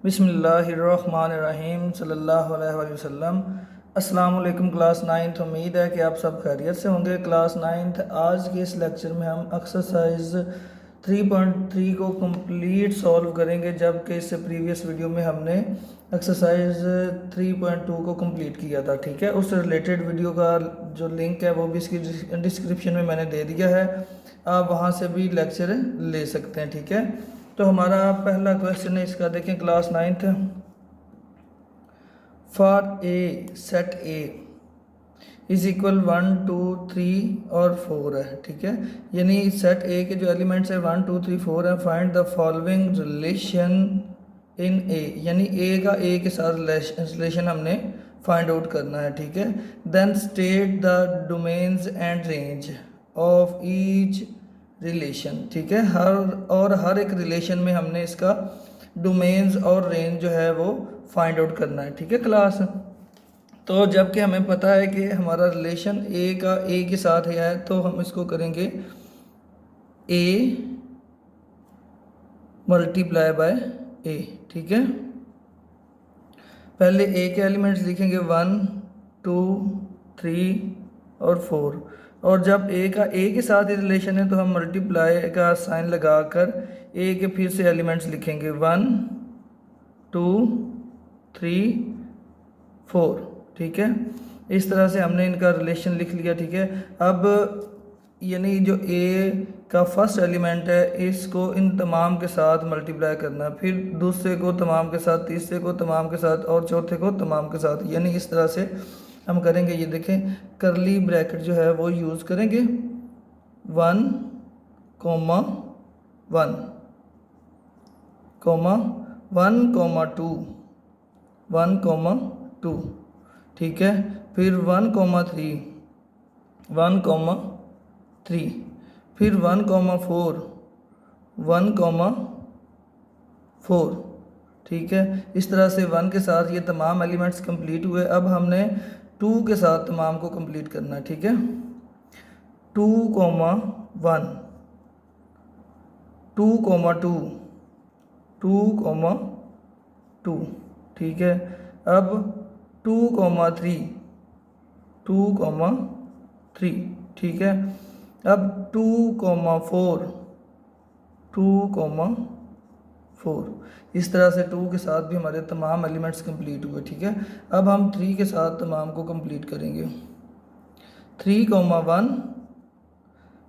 बिस्मिल्लाहिर्रहमानिर्रहीम सल्लल्लाहु अलैहि वसल्लम। अस्सलाम वालेकुम क्लास नाइन्थ। उम्मीद है कि आप सब खैरियत से होंगे। क्लास नाइन्थ आज के इस लेक्चर में हम एक्सरसाइज 3.3 को कंप्लीट सॉल्व करेंगे, जबकि इससे प्रीवियस वीडियो में हमने एक्सरसाइज 3.2 को कंप्लीट किया था। ठीक है, उससे रिलेटेड वीडियो का जो लिंक है वो भी इसकी डिस्क्रिप्शन में मैंने दे दिया है, आप वहाँ से भी लेक्चर ले सकते हैं। ठीक है, तो हमारा पहला क्वेश्चन है इसका, देखें class ninth. For a set A is equal 1 2 3 और 4 है। ठीक है, यानी सेट ए के जो एलिमेंट्स है 1 2 3 4 है। Find the following relation in A, यानी ए का ए के साथ रिलेशन हमने फाइंड आउट करना है। ठीक है, then state the domains and range of each relation. ठीक है, हर एक रिलेशन में हमने इसका डोमेन्स और रेंज जो है वो फाइंड आउट करना है। ठीक है क्लास, तो जबकि हमें पता है कि हमारा रिलेशन ए का ए के साथ है, तो हम इसको करेंगे ए मल्टीप्लाई बाय ए। ठीक है, पहले ए के एलिमेंट्स लिखेंगे 1 2 3 और 4, और जब ए का ए के साथ ही रिलेशन है तो हम मल्टीप्लाई का साइन लगाकर ए के फिर से एलिमेंट्स लिखेंगे 1 2 3 4। ठीक है, इस तरह से हमने इनका रिलेशन लिख लिया। ठीक है, अब यानी जो ए का फर्स्ट एलिमेंट है इसको इन तमाम के साथ मल्टीप्लाई करना है, फिर दूसरे को तमाम के साथ, तीसरे को तमाम के साथ और चौथे को तमाम के साथ, यानी इस तरह से हम करेंगे। ये देखें, करली ब्रैकेट जो है वो यूज़ करेंगे 1 कोमा 1 कोमा 1 कोमा 2 1 कोमा 2। ठीक है, फिर 1 कोमा 3 1 कोमा 3, फिर 1 कोमा 4 1 कोमा 4। ठीक है, इस तरह से 1 के साथ ये तमाम एलिमेंट्स कंप्लीट हुए। अब हमने 2 के साथ तमाम को कंप्लीट करना है। ठीक है, 2 कोमा 1 2 कोमा 2 2 कोमा 2। ठीक है, अब 2 कोमा 3 2 कोमा 3। ठीक है, अब 2 कोमा 4 2 कोमा 4। इस तरह से 2 के साथ भी हमारे तमाम एलिमेंट्स कंप्लीट हुए। ठीक है, अब हम 3 के साथ तमाम को कंप्लीट करेंगे 3 कोमा 1।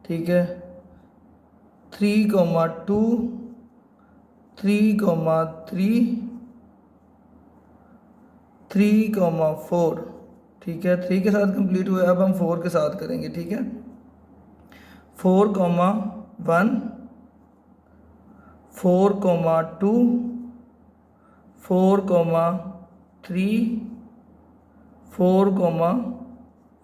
ठीक है, 3 कोमा 2 3 कोमा 3 3 कोमा 4। ठीक है, 3 के साथ कंप्लीट हुए। अब हम 4 के साथ करेंगे। ठीक है, 4 कोमा 1 4 कोमा 2 4 कोमा 3 4 कोमा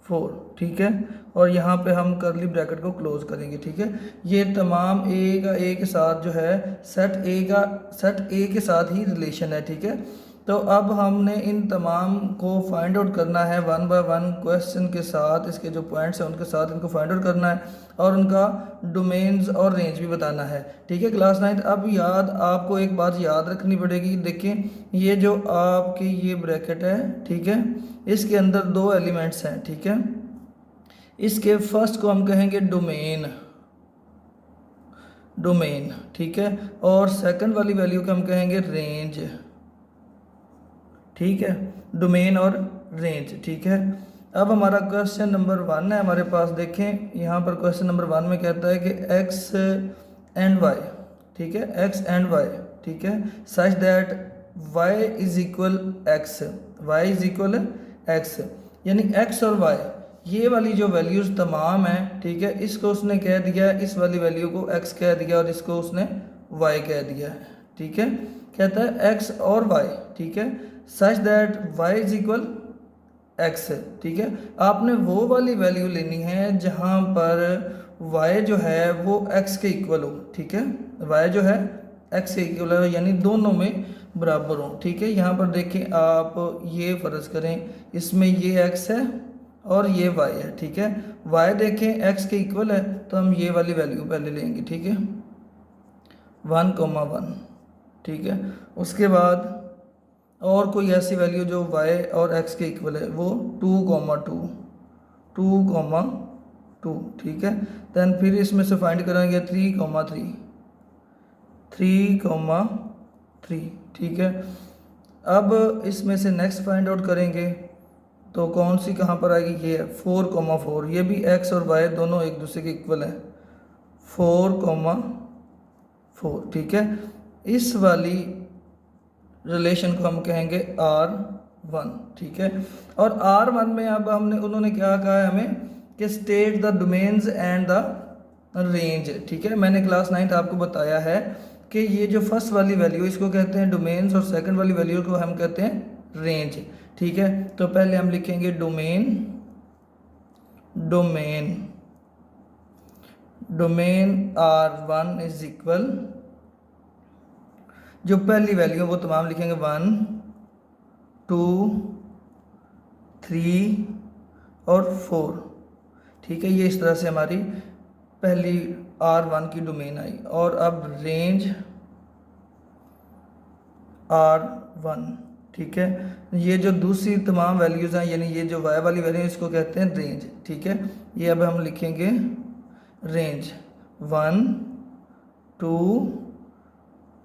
4। ठीक है, और यहाँ पे हम करली ब्रैकेट को क्लोज करेंगे। ठीक है, ये तमाम ए का ए के साथ जो है सेट ए के साथ ही रिलेशन है। ठीक है, तो अब हमने इन तमाम को फाइंड आउट करना है 1 बाय 1 क्वेश्चन के साथ, इसके जो पॉइंट्स हैं उनके साथ इनको फाइंड आउट करना है और उनका डोमेन्स और रेंज भी बताना है। ठीक है क्लास नाइन्थ, अब आपको एक बात याद रखनी पड़ेगी। देखिए, ये जो आपकी ये ब्रैकेट है, ठीक है, इसके अंदर 2 एलिमेंट्स हैं। ठीक है, इसके फर्स्ट को हम कहेंगे डोमेन। ठीक है, और सेकंड वाली वैल्यू को हम कहेंगे रेंज। ठीक है, डोमेन और रेंज। ठीक है, अब हमारा क्वेश्चन नंबर 1 है हमारे पास। देखें, यहाँ पर क्वेश्चन नंबर 1 में कहता है कि x एंड y। ठीक है, x एंड y। ठीक है, such that y is equal x, यानी x और y ये वाली जो वैल्यूज़ तमाम हैं। ठीक है, इसको उसने कह दिया, इस वाली वैल्यू को x कह दिया और इसको उसने y कह दिया है। ठीक है, कहता है x और y। ठीक है, such that y is equal x है। ठीक है, आपने वो वाली वैल्यू लेनी है जहाँ पर y जो है वो x के इक्वल हो। ठीक है, y जो है x के इक्वल हो, यानी दोनों में बराबर हो। ठीक है, यहाँ पर देखें आप, ये फ़र्ज़ करें इसमें ये x है और ये y है। ठीक है, y देखें x के इक्वल है तो हम ये वाली वैल्यू पहले लेंगे। ठीक है, 1 कोमा 1। ठीक है। उसके बाद और कोई ऐसी वैल्यू जो y और x के इक्वल है वो 2,2 2,2 ठीक है। देन फिर इसमें से फाइंड करेंगे 3,3 ठीक है। अब इसमें से नेक्स्ट फाइंड आउट करेंगे तो कौन सी कहाँ पर आएगी, ये है 4,4। ये भी x और y दोनों एक दूसरे के इक्वल है, 4,4 ठीक है। इस वाली रिलेशन को हम कहेंगे R1 ठीक है। और R1 में अब हमने उन्होंने क्या कहा है हमें कि state the domains and the range, ठीक है। मैंने क्लास 9 आपको बताया है कि ये जो फर्स्ट वाली वैल्यू इसको कहते हैं डोमेन्स और सेकंड वाली वैल्यू को हम कहते हैं रेंज, ठीक है। तो पहले हम लिखेंगे डोमेन R1 इज इक्वल, जो पहली वैल्यू वो तमाम लिखेंगे 1 2 3 और 4 ठीक है। ये इस तरह से हमारी पहली R1 की डोमेन आई। और अब रेंज R1 ठीक है। ये जो दूसरी तमाम वैल्यूज़ हैं यानी ये जो y वाली वैल्यू इसको कहते हैं रेंज, ठीक है। ये अब हम लिखेंगे रेंज 1 2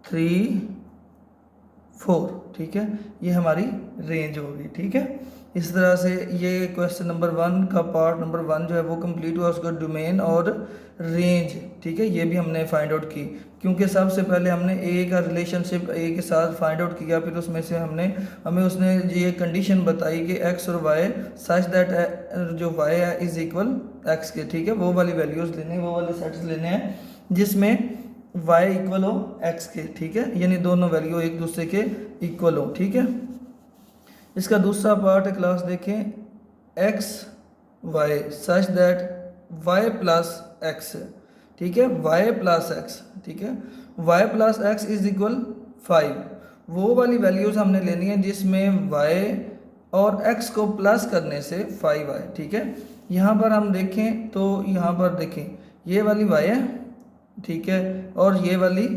3 4 ठीक है। ये हमारी रेंज होगी, ठीक है। इस तरह से ये क्वेश्चन नंबर 1 का पार्ट नंबर 1 जो है वो कंप्लीट हुआ, उसका डोमेन और रेंज, ठीक है। ये भी हमने फाइंड आउट की, क्योंकि सबसे पहले हमने ए का रिलेशनशिप ए के साथ फाइंड आउट किया, फिर उसमें से हमें उसने ये कंडीशन बताई कि एक्स और वाई सच दैट जो वाई है इज इक्वल एक्स के, ठीक है। वो वाली वैल्यूज़ लेने, वो वाले सेट्स लेने हैं जिसमें y इक्वल हो x के, ठीक है। यानी दोनों वैल्यू एक दूसरे के इक्वल हो, ठीक है। इसका दूसरा पार्ट है क्लास देखें, x y such that y plus x, ठीक है। y प्लस एक्स, ठीक है। y plus x is equal 5। वो वाली वैल्यूज़ हमने लेनी है जिसमें y और x को प्लस करने से 5 आए, ठीक है। यहाँ पर हम देखें तो यहाँ पर देखें ये वाली y है, ठीक है, और ये वाली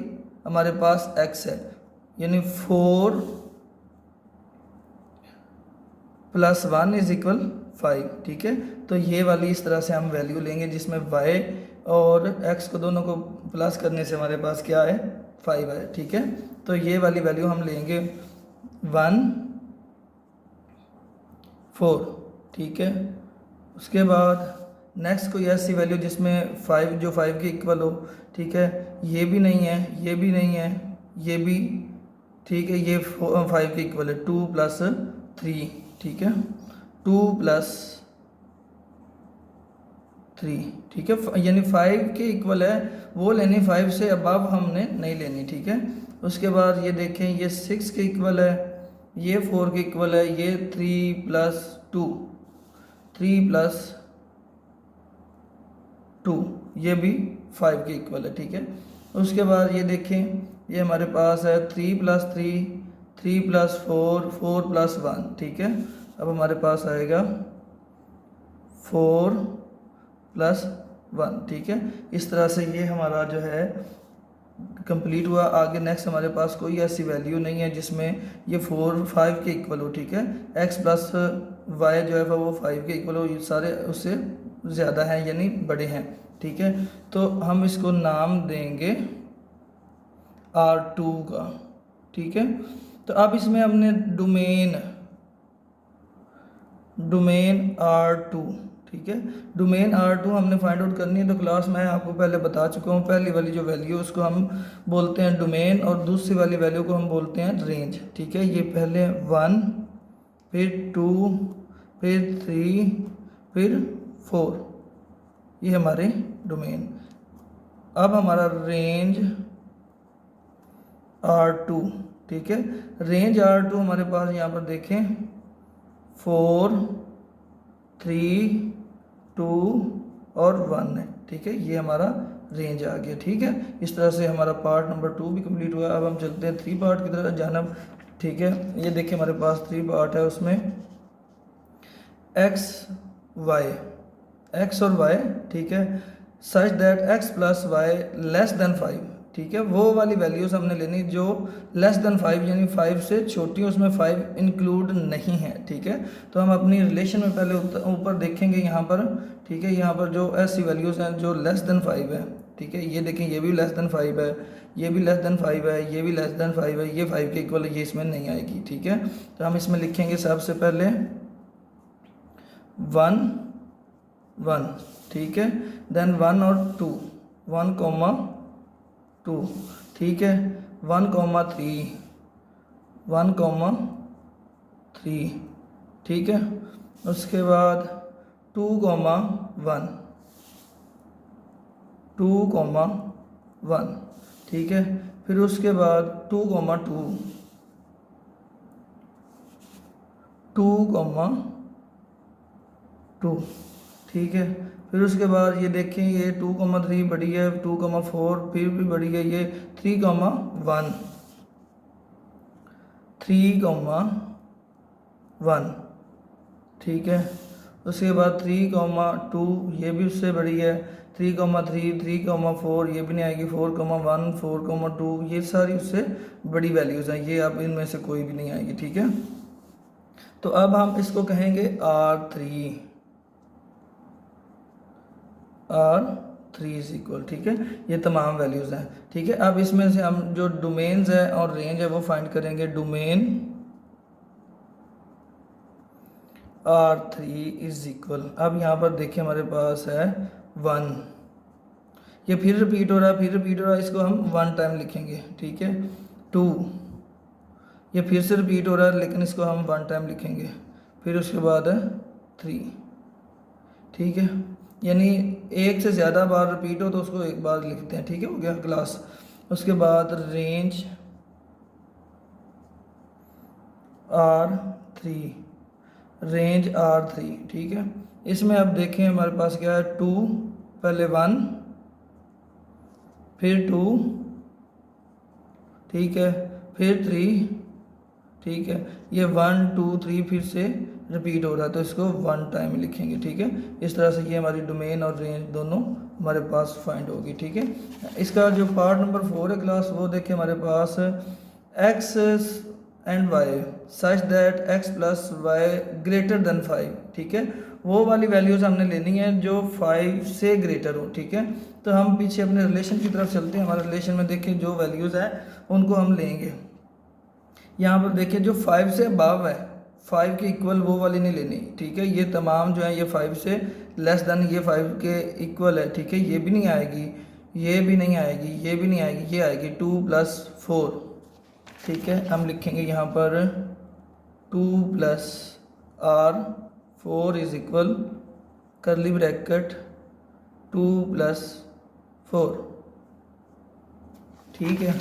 हमारे पास x है, यानी 4 प्लस 1 इज इक्वल 5, ठीक है। तो ये वाली इस तरह से हम वैल्यू लेंगे जिसमें y और x को दोनों को प्लस करने से हमारे पास क्या है 5 है, ठीक है। तो ये वाली वैल्यू हम लेंगे 1 4, ठीक है। उसके बाद नेक्स्ट कोई ऐसी वैल्यू जिसमें 5 जो 5 के इक्वल हो, ठीक है। ये भी नहीं है, ये भी नहीं है, ये भी, ठीक है। ये 5 के इक्वल है 2 प्लस 3, ठीक है। 2 प्लस 3, ठीक है। यानी 5 के इक्वल है वो लेनी, 5 से अबव हमने नहीं लेनी, ठीक है। उसके बाद ये देखें ये 6 के इक्वल है, ये 4 के इक्वल है, ये 3 प्लस 2 3 प्लस 2 ये भी 5 के इक्वल है, ठीक है। उसके बाद ये देखें ये हमारे पास है 3 प्लस 3 3 प्लस 4 4 प्लस 1, ठीक है। अब हमारे पास आएगा 4 प्लस 1, ठीक है। इस तरह से ये हमारा जो है कंप्लीट हुआ। आगे नेक्स्ट हमारे पास कोई ऐसी वैल्यू नहीं है जिसमें ये 4 5 के इक्वल हो, ठीक है। x प्लस वाई जो है वो 5 के इक्वल हो, ये सारे उससे ज़्यादा हैं यानी बड़े हैं, ठीक है। तो हम इसको नाम देंगे R2 का, ठीक है। तो अब इसमें हमने डोमेन R2, ठीक है। डोमेन R2 हमने फाइंड आउट करनी है। तो क्लास में आपको पहले बता चुका हूँ, पहली वाली जो वैल्यू उसको हम बोलते हैं डोमेन और दूसरी वाली वैल्यू को हम बोलते हैं रेंज, ठीक है। ये पहले 1 फिर 2 फिर 3 फिर 4, ये हमारे डोमेन। अब हमारा रेंज R2, ठीक है। रेंज R2 हमारे पास यहाँ पर देखें 4 3 2 और 1 है, ठीक है। ये हमारा रेंज आ गया, ठीक है। इस तरह से हमारा पार्ट नंबर 2 भी कंप्लीट हुआ। अब हम चलते हैं 3 पार्ट की तरफ जानब, ठीक है। ये देखिए हमारे पास 3 पार्ट है, उसमें x और y, ठीक है, such that x plus Y less than 5, ठीक है, वो वाली वैल्यूज़ हमने लेनी जो लेस देन 5 यानी 5 से छोटी, उसमें 5 इंक्लूड नहीं है। ठीक है, तो हम अपनी रिलेशन में पहले ऊपर देखेंगे यहाँ पर। ठीक है, यहाँ पर जो ऐसी वैल्यूज़ हैं जो लेस देन 5 है। ठीक है, ये देखें, ये भी लेस देन 5 है, ये भी लेस देन 5 है, ये भी लेस देन 5 है, ये 5 के इक्वल है, ये इसमें नहीं आएगी। ठीक है, तो हम इसमें लिखेंगे सबसे पहले 1 1। ठीक है, देन 1 और 2, 1,2। ठीक है, 1,3, 1,3। ठीक है, उसके बाद 2,1, 2,1। ठीक है, फिर उसके बाद 2,2, 2,2। ठीक है, फिर उसके बाद ये देखें, ये 2,3 बड़ी है, 2,4 फिर भी बड़ी है, ये 3,1, 3,1। ठीक है, उसके बाद 3,2, ये भी उससे बड़ी है, 3,3, 3,4 ये भी नहीं आएगी, 4,1, 4,2 ये सारी उससे बड़ी वैल्यूज़ हैं, ये अब इनमें से कोई भी नहीं आएगी। ठीक है, तो अब हम इसको कहेंगे R3 इज इक्वल। ठीक है, ये तमाम वैल्यूज़ हैं। ठीक है, अब इसमें से हम जो डोमेन्स है और रेंज है वो फाइंड करेंगे। डोमेन R3 इज इक्वल, अब यहाँ पर देखिए हमारे पास है 1, ये फिर रिपीट हो रहा है, फिर रिपीट हो रहा है, इसको हम 1 टाइम लिखेंगे। ठीक है, 2, ये फिर से रिपीट हो रहा है लेकिन इसको हम 1 टाइम लिखेंगे। फिर उसके बाद है 3। ठीक है, यानी एक से ज़्यादा बार रिपीट हो तो उसको एक बार लिखते हैं। ठीक है, हो गया क्लास। उसके बाद रेंज R3, रेंज R3। ठीक है, इसमें अब देखें हमारे पास क्या है, 2, पहले 1, फिर 2, ठीक है, फिर 3। ठीक है, ये 1 2 3 फिर से रिपीट हो रहा है तो इसको 1 टाइम लिखेंगे। ठीक है, इस तरह से ये हमारी डोमेन और रेंज दोनों हमारे पास फाइंड होगी। ठीक है, इसका जो पार्ट नंबर 4 है क्लास, वो देखिए हमारे पास x and y such that x plus Y greater than 5। ठीक है, वो वाली वैल्यूज़ हमने लेनी है जो 5 से ग्रेटर हो। ठीक है, तो हम पीछे अपने रिलेशन की तरफ चलते हैं। हमारे रिलेशन में देखिए जो वैल्यूज़ हैं उनको हम लेंगे। यहाँ पर देखिए जो 5 से अबव है, 5 के इक्वल वो वाली नहीं लेनी। ठीक है, ये तमाम जो है ये 5 से लेस देन ये 5 के इक्वल है। ठीक है, ये भी नहीं आएगी, ये भी नहीं आएगी, ये भी नहीं आएगी, ये आएगी 2 + 4। ठीक है, हम लिखेंगे यहाँ पर 2 + R4 इज इक्वल करली ब्रैकेट 2 + 4। ठीक है,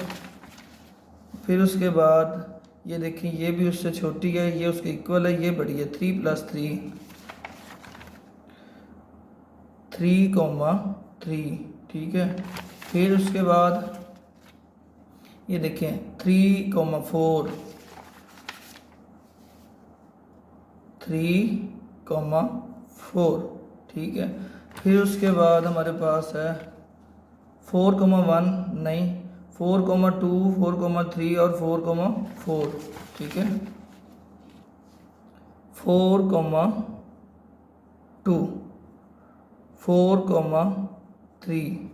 फिर उसके बाद ये देखिए, ये भी उससे छोटी है, ये उसके इक्वल है, ये बड़ी है, 3 + 3, 3,3। ठीक है, फिर उसके बाद ये देखें 3,4, 3,4। ठीक है, फिर उसके बाद हमारे पास है 4,1 नहीं, 4,2, 4,3 और 4,4। ठीक है, 4,2, 4,3,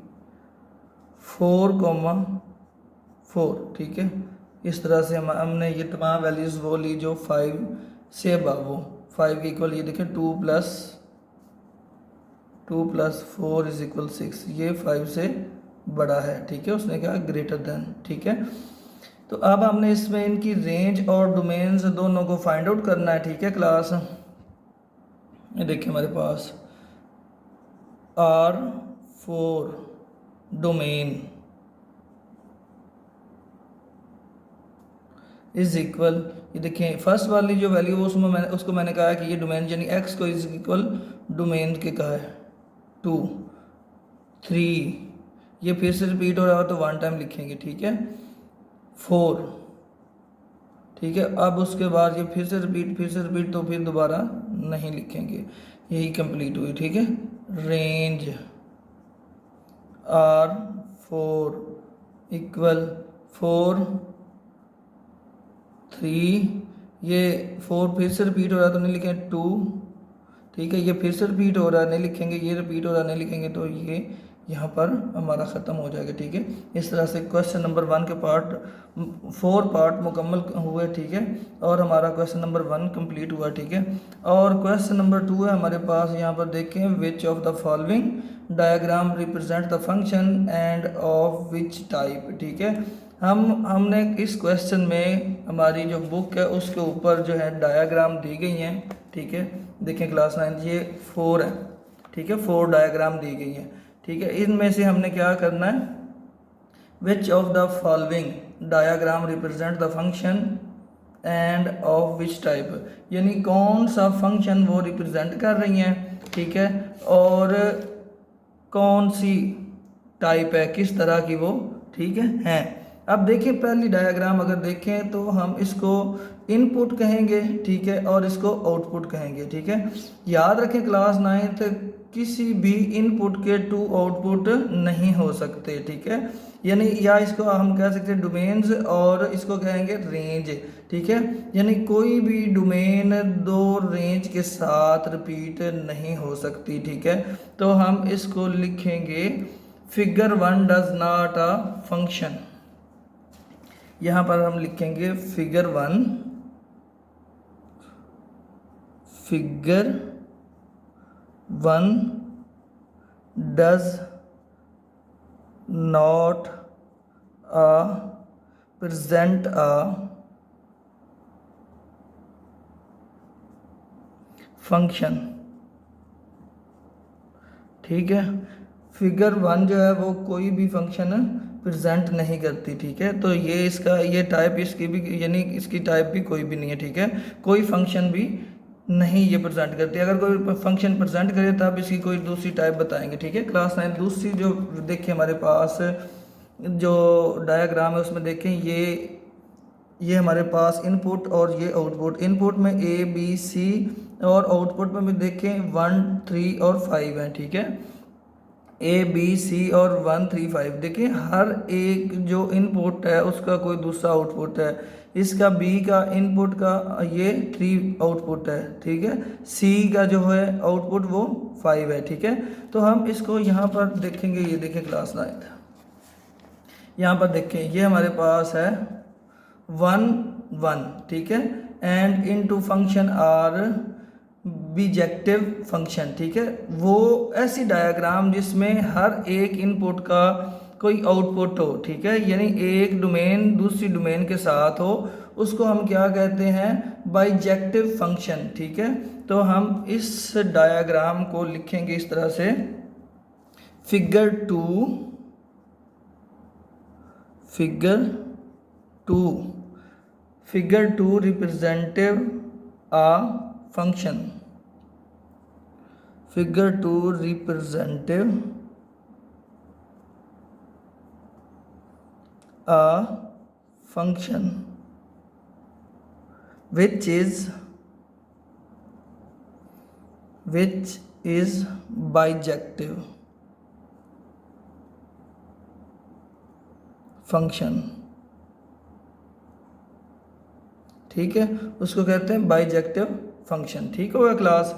4,4। ठीक है, इस तरह से हमने ये तमाम वैल्यूज़ वो ली जो 5 से अबव हो, 5 के इक्वल। ये देखें 2 + 4 इज इक्वल 6, ये 5 से बड़ा है। ठीक है, उसने कहा ग्रेटर देन। ठीक है, तो अब हमने इसमें इनकी रेंज और डोमेन्स दोनों को फाइंड आउट करना है। ठीक है क्लास, ये देखिए हमारे पास R4 डोमेन इज इक्वल, ये देखें फर्स्ट वाली जो वैल्यू उसमें उसको मैंने कहा कि ये डोमेन यानी x को इज इक्वल डोमेन के कहा है 2 3, ये फिर से रिपीट हो रहा हो तो 1 टाइम लिखेंगे। ठीक है, 4। ठीक है, अब उसके बाद ये फिर से रिपीट तो फिर दोबारा नहीं लिखेंगे, यही कंप्लीट हुई। ठीक है, रेंज R4 इक्वल 4 3, ये 4 फिर से रिपीट हो रहा है तो नहीं लिखेंगे 2, ठीक है, ये फिर से रिपीट हो रहा है नहीं लिखेंगे, ये रिपीट हो रहा है नहीं लिखेंगे, तो ये यहाँ पर हमारा ख़त्म हो जाएगा, ठीक है। इस तरह से क्वेश्चन नंबर 1 के 4 पार्ट मुकम्मल हुए, ठीक है, और हमारा क्वेश्चन नंबर 1 कंप्लीट हुआ, ठीक है। और क्वेश्चन नंबर 2 है हमारे पास, यहाँ पर देखें, which of the following diagram represent the function end of which type, ठीक है। हमने इस क्वेश्चन में हमारी जो बुक है उसके ऊपर जो है डायग्राम दी गई हैं, ठीक है। देखें क्लास 9 ये 4 है, ठीक है, 4 डायग्राम दी गई हैं, ठीक है। इनमें से हमने क्या करना है, which of the following diagram represent the function end of which type, यानी कौन सा फंक्शन वो रिप्रेजेंट कर रही हैं, ठीक है, और कौन सी टाइप है, किस तरह की वो, ठीक है, हैं। अब देखिए पहली डायग्राम अगर देखें तो हम इसको इनपुट कहेंगे, ठीक है, और इसको आउटपुट कहेंगे, ठीक है। याद रखें क्लास 9th किसी भी इनपुट के 2 आउटपुट नहीं हो सकते, ठीक है, यानी या इसको हम कह सकते हैं डोमेन्स और इसको कहेंगे रेंज, ठीक है, यानी कोई भी डोमेन 2 रेंज के साथ रिपीट नहीं हो सकती, ठीक है। तो हम इसको लिखेंगे figure 1 does not a function, यहाँ पर हम लिखेंगे figure 1 does not present a function, ठीक है। फिगर 1 जो है वो कोई भी फंक्शन प्रेजेंट नहीं करती, ठीक है। तो ये इसका ये टाइप इसकी भी, यानी इसकी टाइप भी कोई भी नहीं है, ठीक है, कोई फंक्शन भी नहीं ये प्रेजेंट करती। अगर कोई फंक्शन प्रेजेंट करे तब इसकी कोई दूसरी टाइप बताएंगे, ठीक है। क्लास 9 दूसरी जो देखिए हमारे पास जो डायग्राम है उसमें देखें, ये हमारे पास इनपुट और ये आउटपुट, इनपुट में ए बी सी और आउटपुट में भी देखें 1 3 और 5 है, ठीक है, ए बी सी और 1 3 5। देखिए हर एक जो इनपुट है उसका कोई दूसरा आउटपुट है, इसका बी का इनपुट का ये 3 आउटपुट है, ठीक है, सी का जो है आउटपुट वो 5 है, ठीक है। तो हम इसको यहाँ पर देखेंगे, ये देखें क्लास 9 यहाँ पर देखें, ये हमारे पास है 1 1, ठीक है, and into function or objective function, ठीक है। वो ऐसी डायग्राम जिसमें हर एक इनपुट का कोई आउटपुट हो, ठीक है, यानी एक डोमेन दूसरी डोमेन के साथ हो, उसको हम क्या कहते हैं, बाइजेक्टिव फंक्शन, ठीक है। तो हम इस डायग्राम को लिखेंगे इस तरह से, figure 2 representative a function, figure 2 representative a function which is bijective function, ठीक है, उसको कहते हैं बाइजेक्टिव फंक्शन, ठीक होगा क्लास।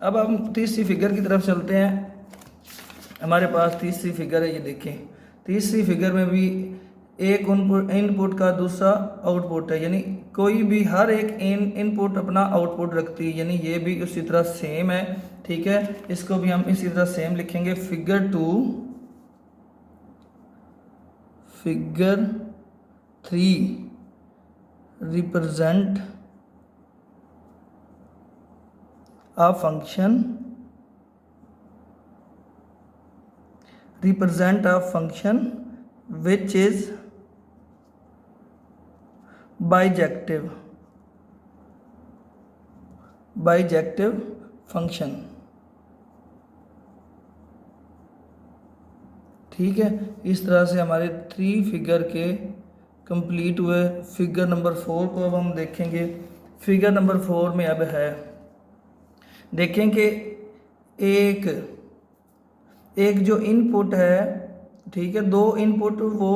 अब हम तीसरी फिगर की तरफ चलते हैं। हमारे पास तीसरी फिगर है, ये देखें, तीसरी फिगर में भी एक इनपुट का दूसरा आउटपुट है, यानी कोई भी हर एक इनपुट अपना आउटपुट रखती है, यानी ये भी उसी तरह सेम है, ठीक है। इसको भी हम इसी तरह सेम लिखेंगे, figure 3 represent a function which is bijective function, ठीक है। इस तरह से हमारे 3 फिगर के कंप्लीट हुए। फिगर नंबर 4 को अब हम देखेंगे। फिगर नंबर 4 में अब है, देखें कि एक जो इनपुट है, ठीक है, 2 इनपुट वो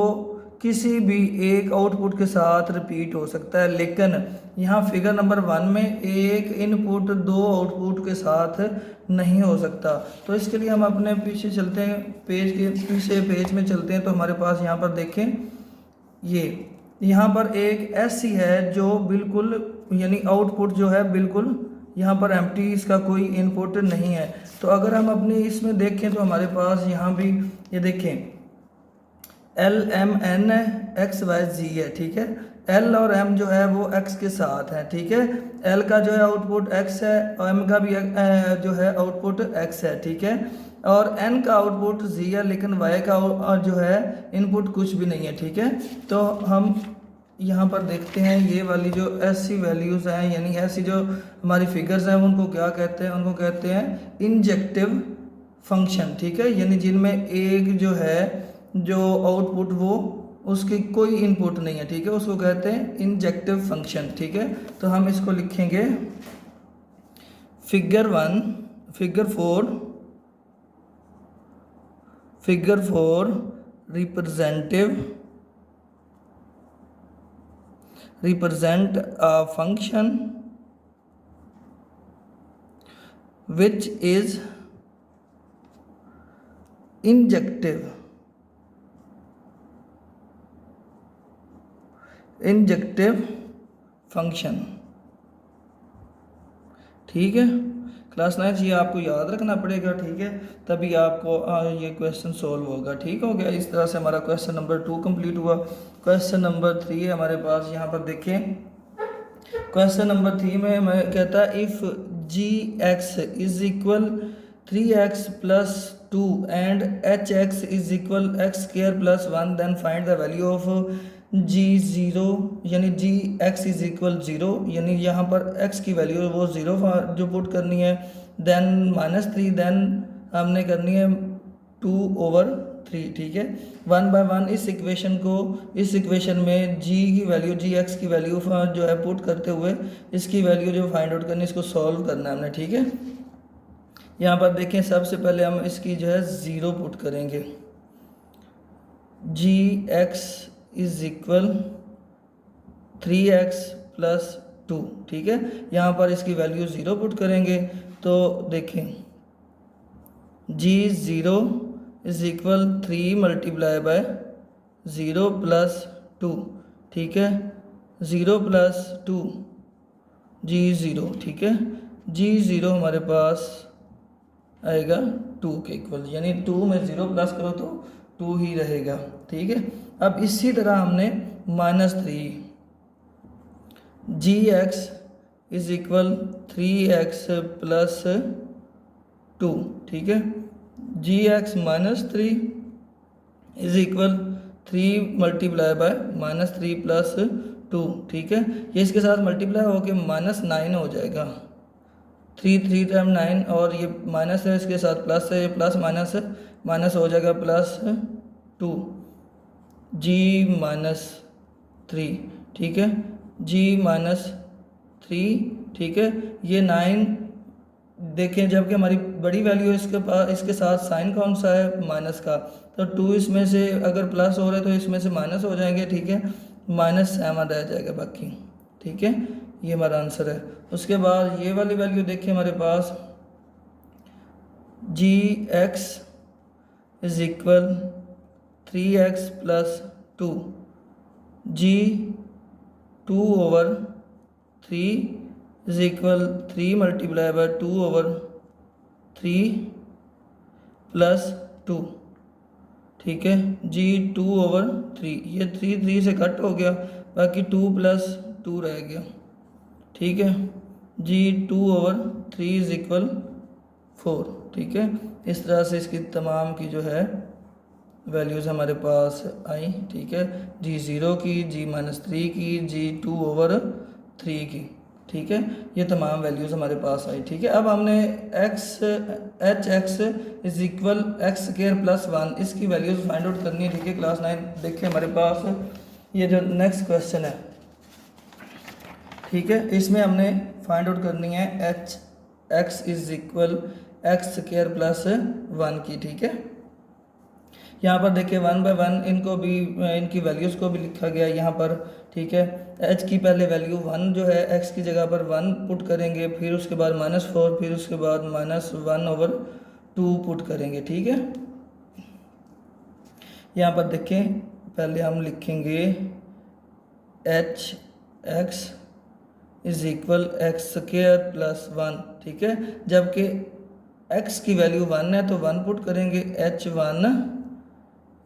किसी भी एक आउटपुट के साथ रिपीट हो सकता है, लेकिन यहाँ फिगर नंबर 1 में एक इनपुट दो आउटपुट के साथ नहीं हो सकता। तो इसके लिए हम अपने पीछे चलते हैं, पेज के पीछे पेज में चलते हैं। तो हमारे पास यहाँ पर देखें, ये यहाँ पर एक ऐसी है जो बिल्कुल यानी आउटपुट जो है बिल्कुल यहाँ पर एम्प्टी, इसका कोई इनपुट नहीं है। तो अगर हम अपने इसमें देखें तो हमारे पास यहाँ भी ये देखें LMN XYZ है, ठीक है। L और M जो है वो X के साथ है, ठीक है। L का जो है आउटपुट X है और M का भी जो है आउटपुट X है, ठीक है। और N का आउटपुट Z है, लेकिन Y का जो है इनपुट कुछ भी नहीं है, ठीक है। तो हम यहाँ पर देखते हैं ये वाली जो ऐसी वैल्यूज़ हैं, यानी ऐसी जो हमारी फिगर्स हैं, उनको क्या कहते हैं? उनको कहते हैं इंजेक्टिव फंक्शन, ठीक है। यानी जिनमें एक जो है जो आउटपुट वो उसकी कोई इनपुट नहीं है, ठीक है, उसको कहते हैं इंजेक्टिव फंक्शन, ठीक है। तो हम इसको लिखेंगे figure 4 represent a function which is injective function, ठीक है। क्लास 9 ये आपको याद रखना पड़ेगा, ठीक है, तभी आपको ये क्वेश्चन सॉल्व होगा, ठीक हो गया। इस तरह से हमारा क्वेश्चन नंबर 2 कंप्लीट हुआ। क्वेश्चन नंबर 3 है हमारे पास, यहाँ पर देखें। क्वेश्चन नंबर 3 में मैं कहता है if gx is equal 3x plus 2 and hx is equal x square plus 1 then find the value of g0, यानी gx इज इक्वल 0, यानी यहाँ पर x की वैल्यू वो 0 जो पुट करनी है। देन -3, देन हमने करनी है 2/3, ठीक है। 1 बाय 1 इस इक्वेशन में g की वैल्यू gx की वैल्यू जो है पुट करते हुए इसकी वैल्यू जो फाइंड आउट करनी है, इसको सॉल्व करना है हमने, ठीक है। यहाँ पर देखें, सबसे पहले हम इसकी जो है 0 पुट करेंगे। gx is equal 3x plus 2, ठीक है। यहाँ पर इसकी वैल्यू 0 पुट करेंगे तो देखें g0 is equal 3 multiply by 0 plus 2, ठीक है। 0 प्लस 2 g0, ठीक है। g0 हमारे पास आएगा 2 के इक्वल, यानी 2 में 0 प्लस करो तो 2 ही रहेगा, ठीक है। अब इसी तरह हमने -3 gx is equal 3x plus 2, ठीक है। gx -3 is equal 3 multiply by -3 plus 2, ठीक है। ये इसके साथ मल्टीप्लाई होके -9 हो जाएगा। 3 टाइम 9 और ये माइनस है, इसके साथ प्लस है, ये प्लस माइनस हो जाएगा +2 g-3, ठीक है। g-3, ठीक है। ये 9 देखें, जबकि हमारी बड़ी वैल्यू इसके साथ साइन कौन सा है? माइनस का, तो 2 इसमें से अगर प्लस हो रहा है तो इसमें से माइनस हो जाएंगे, ठीक है। -7 रह जाएगा बाकी, ठीक है। ये हमारा आंसर है। उसके बाद ये वाली वैल्यू देखिए हमारे पास gx is equal 3x plus 2 g2/3 is equal 3 multiply by 2/3 plus 2, ठीक है। g2/3, ये 3 से कट हो गया, बाकी 2 + 2 रह गया, ठीक है। g2/3 इज इक्वल 4, ठीक है। इस तरह से इसकी तमाम की जो है वैल्यूज़ हमारे पास आई, ठीक है। g0 की, g-3 की, g2/3 की, ठीक है। ये तमाम वैल्यूज़ हमारे पास आई, ठीक है। अब हमने hx is equal x square plus 1 इसकी वैल्यूज़ फाइंड आउट करनी है, ठीक है। क्लास 9 देखिए हमारे पास ये जो नेक्स्ट क्वेश्चन है, ठीक है, इसमें हमने फाइंड आउट करनी है x is equal x square plus 1 की, ठीक है। यहाँ पर देखिए 1/1 इनको भी, इनकी वैल्यूज़ को भी लिखा गया है यहाँ पर, ठीक है। h की पहले वैल्यू 1 जो है x की जगह पर 1 पुट करेंगे, फिर उसके बाद -4, फिर उसके बाद -1/2 पुट करेंगे, ठीक है। यहाँ पर देखें, पहले हम लिखेंगे h(x) इज इक्वल x² + 1, ठीक है। जबकि x की वैल्यू 1 है तो 1 पुट करेंगे, h1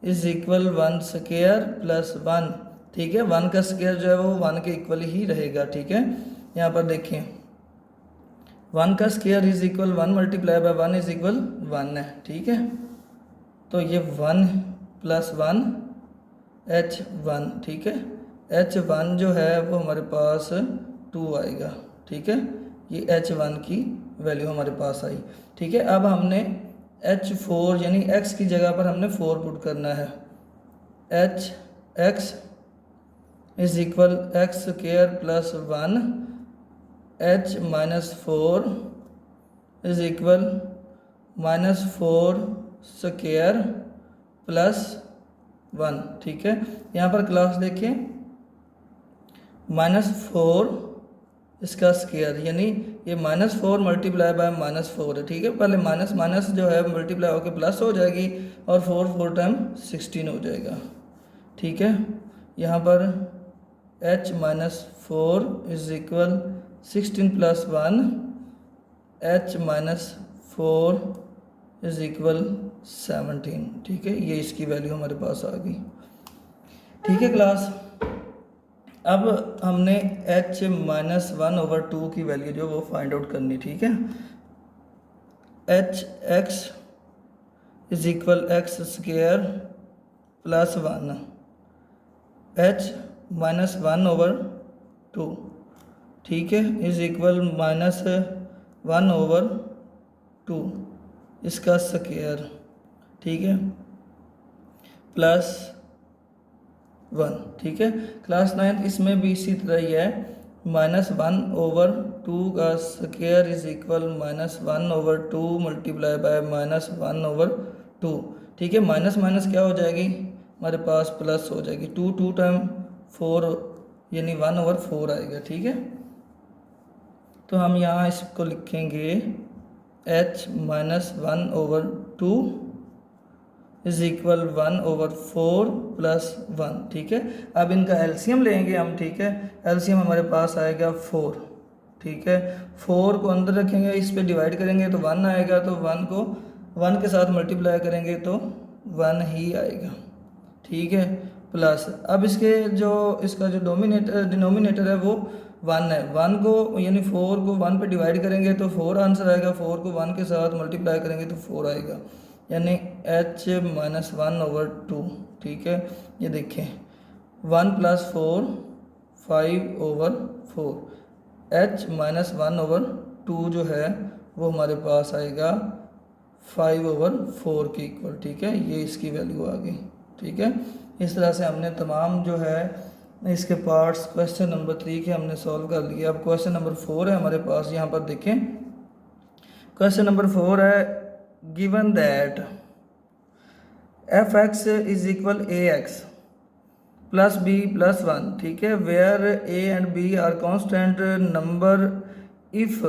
इज इक्वल 1² + 1, ठीक है। 1 का स्क्वायर जो है वो 1 के इक्वल ही रहेगा, ठीक है। यहाँ पर देखें 1 का square is equal 1 × 1 is equal 1 है, ठीक है। तो ये 1 + 1 h1, ठीक है। h1 जो है वो हमारे पास 2 आएगा, ठीक है। ये h1 की वैल्यू हमारे पास आई, ठीक है। अब हमने h4 यानी x की जगह पर हमने 4 पुट करना है, hx is equal x² + 1 h-4 is equal -4² + 1, ठीक है। यहाँ पर क्लास देखिए -4 इसका स्क्वायर यानी ये -4 × -4 है, ठीक है। पहले माइनस माइनस जो है मल्टीप्लाई होकर प्लस हो जाएगी और 4 टाइम 16 हो जाएगा, ठीक है। यहाँ पर h-4 is equal 16 + 1 h-4 is equal 17, ठीक है। ये इसकी वैल्यू हमारे पास आ गई, ठीक है क्लास। अब हमने h-1/2 की वैल्यू जो वो फाइंड आउट करनी, ठीक है। hx is equal x² + 1 h-1/2, ठीक है, इज इक्वल -1/2 इसका स्क्वायर, ठीक है, +1, ठीक है। क्लास 9th इसमें भी इसी तरह ही है, -1/2 का square is equal -1/2 multiply by -1/2, ठीक है। माइनस माइनस क्या हो जाएगी हमारे पास प्लस हो जाएगी, 2 टाइम 4 यानी 1/4 आएगा, ठीक है। तो हम यहाँ इसको लिखेंगे h-1/2 इज इक्वल 1/4 + 1, ठीक है। अब इनका एलसीएम लेंगे हम, ठीक है। एलसीएम हमारे पास आएगा 4, ठीक है। 4 को अंदर रखेंगे, इस पे डिवाइड करेंगे तो 1 आएगा, तो 1 को 1 के साथ मल्टीप्लाई करेंगे तो 1 ही आएगा, ठीक है। प्लस अब इसका जो डिनोमिनेटर है वो 1 है, 1 को यानी 4 को 1 पे डिवाइड करेंगे तो 4 आंसर आएगा, 4 को 1 के साथ मल्टीप्लाई करेंगे तो 4 आएगा, यानी h-1/2, ठीक है। ये देखें 1 + 4 5/4, h-1/2 जो है वो हमारे पास आएगा 5/4 के इक्वल, ठीक है। ये इसकी वैल्यू आ गई, ठीक है। इस तरह से हमने तमाम जो है इसके पार्ट्स क्वेश्चन नंबर 3 के हमने सॉल्व कर लिए। अब क्वेश्चन नंबर 4 है हमारे पास, यहाँ पर देखें क्वेश्चन नंबर 4 है, given that f(x) is equal ax + b + 1, ठीक है, where a and b are constant number if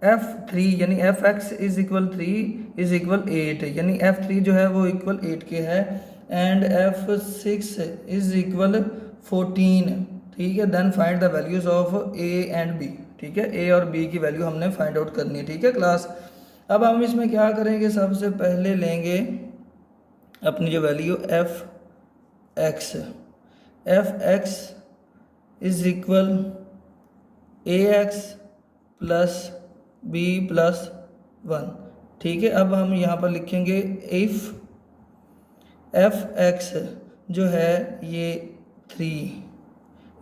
f3 यानी f(x) is equal 3 is equal 8, यानी f3 जो है वो इक्वल 8 के है, एंड f6 इज इक्वल 14, ठीक है। Then find the values of a and b, ठीक है। a और b की वैल्यू हमने फाइंड आउट करनी है, ठीक है क्लास। अब हम इसमें क्या करेंगे, सबसे पहले लेंगे अपनी जो value f(x) is equal ax + b + 1, ठीक है। अब हम यहाँ पर लिखेंगे इफ़ f(x) जो है ये 3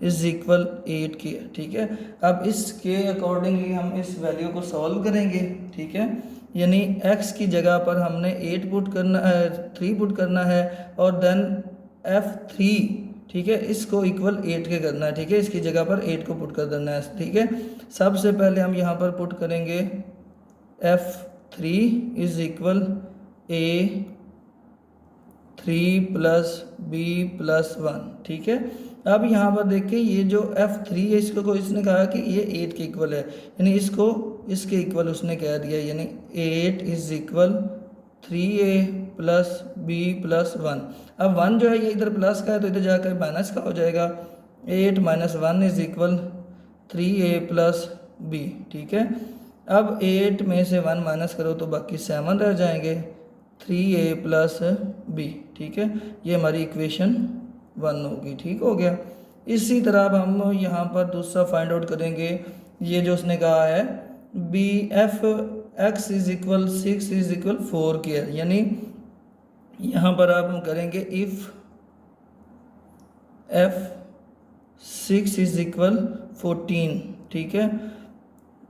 इज इक्वल 8 के, ठीक है। अब इसके अकॉर्डिंगली हम इस वैल्यू को सॉल्व करेंगे, ठीक है। यानी x की जगह पर हमने 3 पुट करना है और देन f3, ठीक है, इसको इक्वल 8 के करना है, ठीक है। इसकी जगह पर 8 को पुट कर देना है, ठीक है। सबसे पहले हम यहाँ पर पुट करेंगे f3 is equal a 3 plus B plus 1, ठीक है। अब यहाँ पर देखिए ये जो F3 है इसको इसने कहा कि ये 8 के इक्वल है, यानी इसको इसके इक्वल उसने कह दिया, यानी 8 is equal 3a plus B plus 1। अब 1 जो है ये इधर प्लस का है तो इधर जाकर माइनस का हो जाएगा। 8 minus 1 is equal 3a plus B, ठीक है। अब 8 में से 1 माइनस करो तो बाकी 7 रह जाएंगे, 3a प्लस बी, ठीक है। ये हमारी इक्वेशन 1 होगी, ठीक हो गया। इसी तरह अब हम यहाँ पर दूसरा फाइंड आउट करेंगे। ये जो उसने कहा है B F X is equal 6 is equal 4 K, यानी यहाँ पर आप हम करेंगे इफ़ एफ 6 इज इक्वल 14, ठीक है।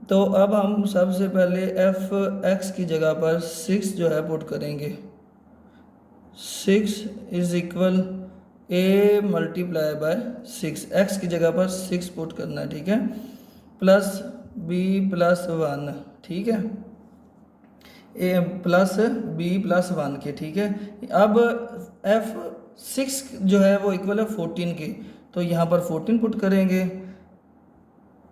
तो अब हम सबसे पहले एफ एक्स की जगह पर 6 जो है पुट करेंगे। 6 is equal A multiply by 6, x की जगह पर 6 पुट करना है, ठीक है, प्लस बी प्लस 1, ठीक है, ए प्लस बी प्लस 1 के, ठीक है। अब एफ 6 जो है वो इक्वल है 14 के, तो यहाँ पर 14 पुट करेंगे।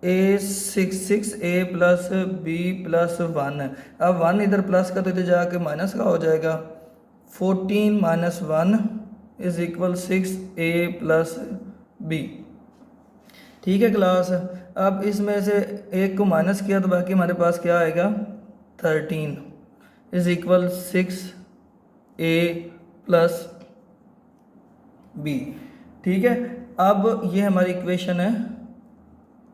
ए 6 ए प्लस बी प्लस 1, अब 1 इधर प्लस का तो इधर जाके माइनस का हो जाएगा। 14 minus 1 is equal 6 A plus B, ठीक है क्लास। अब इसमें से एक को माइनस किया तो बाकी हमारे पास क्या आएगा, 13 is equal 6 A plus B, ठीक है। अब ये हमारी इक्वेशन है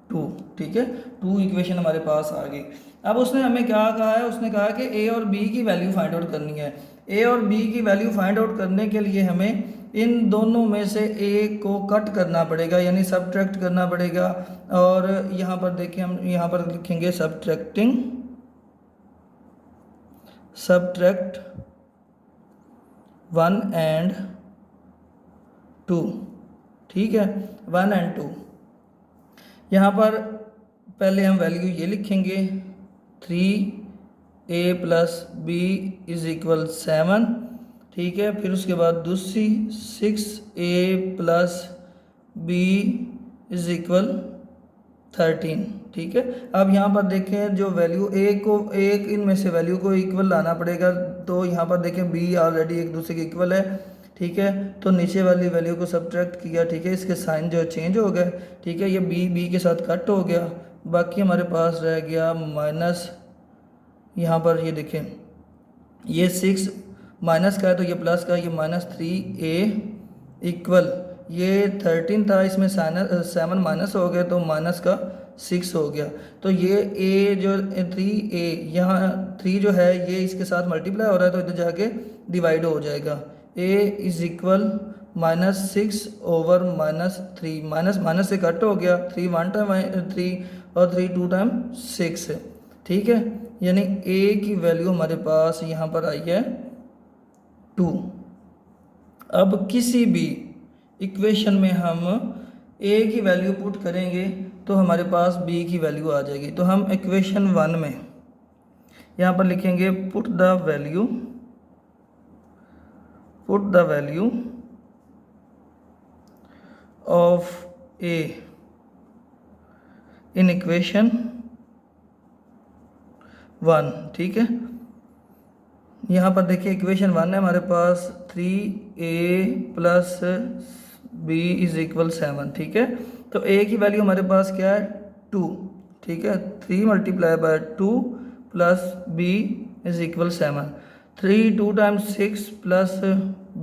2, ठीक है, 2 इक्वेशन हमारे पास आ गई। अब उसने हमें क्या कहा है, उसने कहा कि ए और बी की वैल्यू फाइंड आउट करनी है। ए और बी की वैल्यू फाइंड आउट करने के लिए हमें इन दोनों में से ए को कट करना पड़ेगा, यानी सबट्रैक्ट करना पड़ेगा। और यहाँ पर देखिए हम यहाँ पर लिखेंगे सबट्रैक्ट 1 and 2, ठीक है, 1 and 2। यहाँ पर पहले हम वैल्यू ये लिखेंगे 3a plus B is equal 7, ठीक है। फिर उसके बाद दूसरी 6a plus B is equal 13, ठीक है। अब यहाँ पर देखें जो वैल्यू ए को एक इनमें से वैल्यू को इक्वल लाना पड़ेगा, तो यहाँ पर देखें बी ऑलरेडी एक दूसरे के इक्वल है, ठीक है। तो नीचे वाली वैल्यू को सब्ट्रैक्ट किया, ठीक है, इसके साइन जो चेंज हो गए, ठीक है, ये बी के साथ कट हो गया, बाकी हमारे पास रह गया माइनस। यहाँ पर ये देखें ये 6 माइनस का है तो ये प्लस का, ये -3a इक्वल ये 13 था, इसमें 7 माइनस हो गए तो माइनस का 6 हो गया। तो ये a जो 3a यहाँ 3 जो है ये इसके साथ मल्टीप्लाई हो रहा है तो इधर जाके डिवाइड हो जाएगा। a is equal -6 over -3, minus से कट हो गया, 3 1 टाइम 3 और 3 2 टाइम 6, ठीक है। यानी a की वैल्यू हमारे पास यहाँ पर आई है 2। अब किसी भी इक्वेशन में हम a की वैल्यू पुट करेंगे तो हमारे पास b की वैल्यू आ जाएगी। तो हम इक्वेशन 1 में यहाँ पर लिखेंगे put the value of a in equation 1, ठीक है। यहाँ पर देखिए इक्वेशन 1 है हमारे पास 3a plus B is equal 7, ठीक है। तो a की वैल्यू हमारे पास क्या है 2, ठीक है, 3 multiply by 2 plus b is equal 7, 3 2 times 6 plus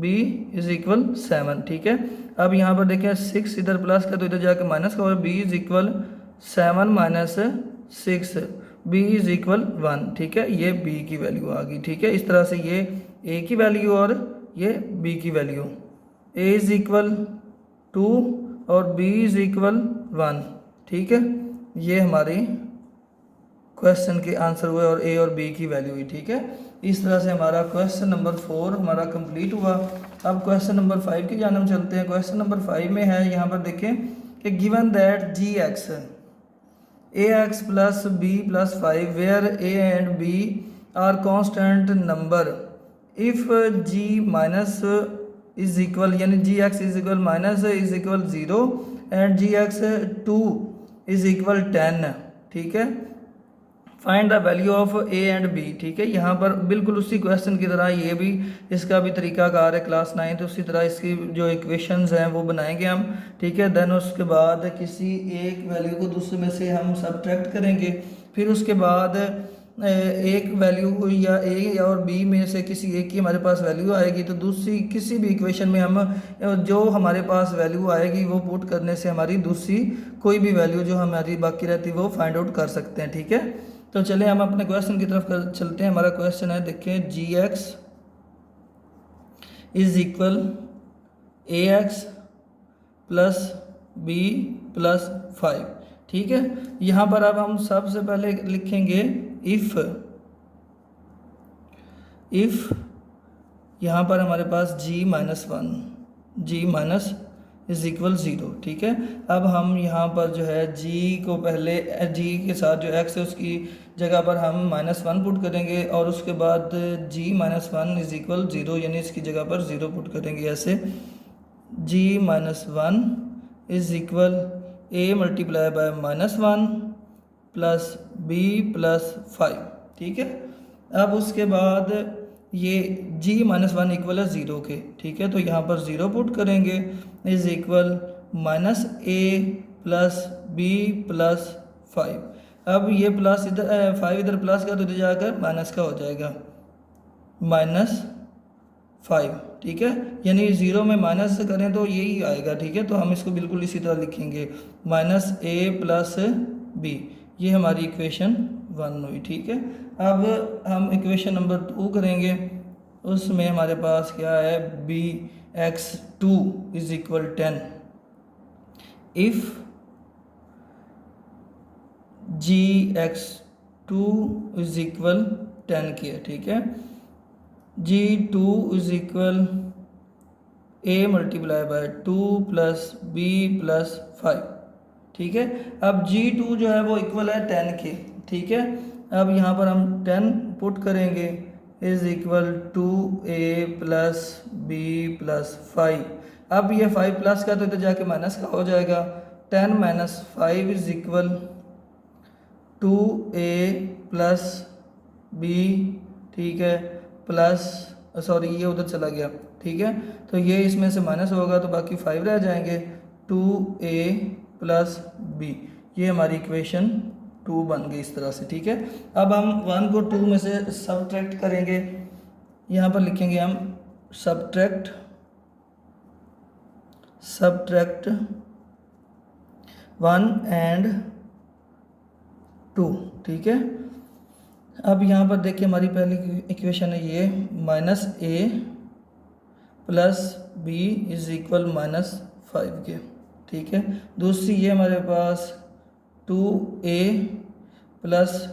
b is equal 7, ठीक है। अब यहाँ पर देखें 6 इधर प्लस का तो इधर जाकर माइनस का और b is equal 7 minus 6, b is equal 1, ठीक है। ये b की वैल्यू आ गई, ठीक है। इस तरह से ये a की वैल्यू और ये b की वैल्यू, a इज इक्वल 2 और b इज इक्वल 1, ठीक है। ये हमारे क्वेश्चन के आंसर हुए और a और b की वैल्यू हुई, ठीक है। इस तरह से हमारा क्वेश्चन नंबर 4 हमारा कंप्लीट हुआ। अब क्वेश्चन नंबर 5 की जानब चलते हैं। क्वेश्चन नंबर 5 में है, यहाँ पर देखें कि given that G X ax plus b plus 5 where a and b are constant number if g minus is equal यानी g x is equal minus is equal 0 and g x 2 is equal 10, ठीक है। Find the value of a and b, ठीक है। यहाँ पर बिल्कुल उसी question की तरह ये भी, इसका भी तरीकाकार है क्लास 9, तो उसी तरह इसकी जो इक्वेशंस हैं वो बनाएंगे हम, ठीक है। देन उसके बाद किसी एक वैल्यू को दूसरे में से हम सब्ट्रैक्ट करेंगे, फिर उसके बाद एक वैल्यू या ए और बी में से किसी एक की हमारे पास वैल्यू आएगी, तो दूसरी किसी भी इक्वेशन में हम जो हमारे पास वैल्यू आएगी वो पुट करने से हमारी दूसरी कोई भी वैल्यू जो हमारी बाकी रहती है वो फाइंड आउट कर सकते हैं, ठीक है। तो चलिए हम अपने क्वेश्चन की तरफ चलते हैं। हमारा क्वेश्चन है, देखें, g x is equal a x plus B plus 5, ठीक है। यहाँ पर अब हम सबसे पहले लिखेंगे इफ़ यहाँ पर हमारे पास g minus 1 g minus is equal 0, ठीक है। अब हम यहाँ पर जो है g को पहले g के साथ जो x है उसकी जगह पर हम -1 पुट करेंगे और उसके बाद g माइनस 1 इज इक्वल 0 यानी इसकी जगह पर 0 पुट करेंगे। ऐसे g minus 1 is equal a multiply bye -1 plus b plus 5, ठीक है। अब उसके बाद ये g माइनस 1 इक्वल है 0 के, ठीक है। तो यहाँ पर 0 पुट करेंगे is equal minus a plus b plus 5। अब ये प्लस इधर 5 इधर प्लस का तो इधर जाकर माइनस का हो जाएगा -5, ठीक है। यानी 0 में माइनस करें तो यही आएगा, ठीक है। तो हम इसको बिल्कुल इसी तरह लिखेंगे -a प्लस b, ये हमारी इक्वेशन 1 हुई, ठीक है। अब हम इक्वेशन नंबर 2 करेंगे, उसमें हमारे पास क्या है, B X 2 is equal 10 if G x 2 is equal 10 की है, ठीक है। G 2 is equal a multiply by 2 plus B plus 5, ठीक है। अब G2 जो है वो इक्वल है 10 के, ठीक है। अब यहाँ पर हम 10 पुट करेंगे is equal 2a plus b plus 5। अब ये 5 प्लस का तो इधर जाके माइनस का हो जाएगा, 10 minus 5 is equal 2a plus b, ठीक है, प्लस सॉरी ये उधर चला गया, ठीक है। तो ये इसमें से माइनस होगा तो बाकी 5 रह जाएंगे, 2a प्लस b, ये हमारी इक्वेशन 2 बन गई इस तरह से, ठीक है। अब हम 1 को 2 में से सब्ट्रैक्ट करेंगे, यहाँ पर लिखेंगे हम सब्ट्रैक्ट 1 एंड 2, ठीक है। अब यहाँ पर देखिए हमारी पहली इक्वेशन है ये -a plus b is equal -5 के, ठीक है। दूसरी ये हमारे पास 2a plus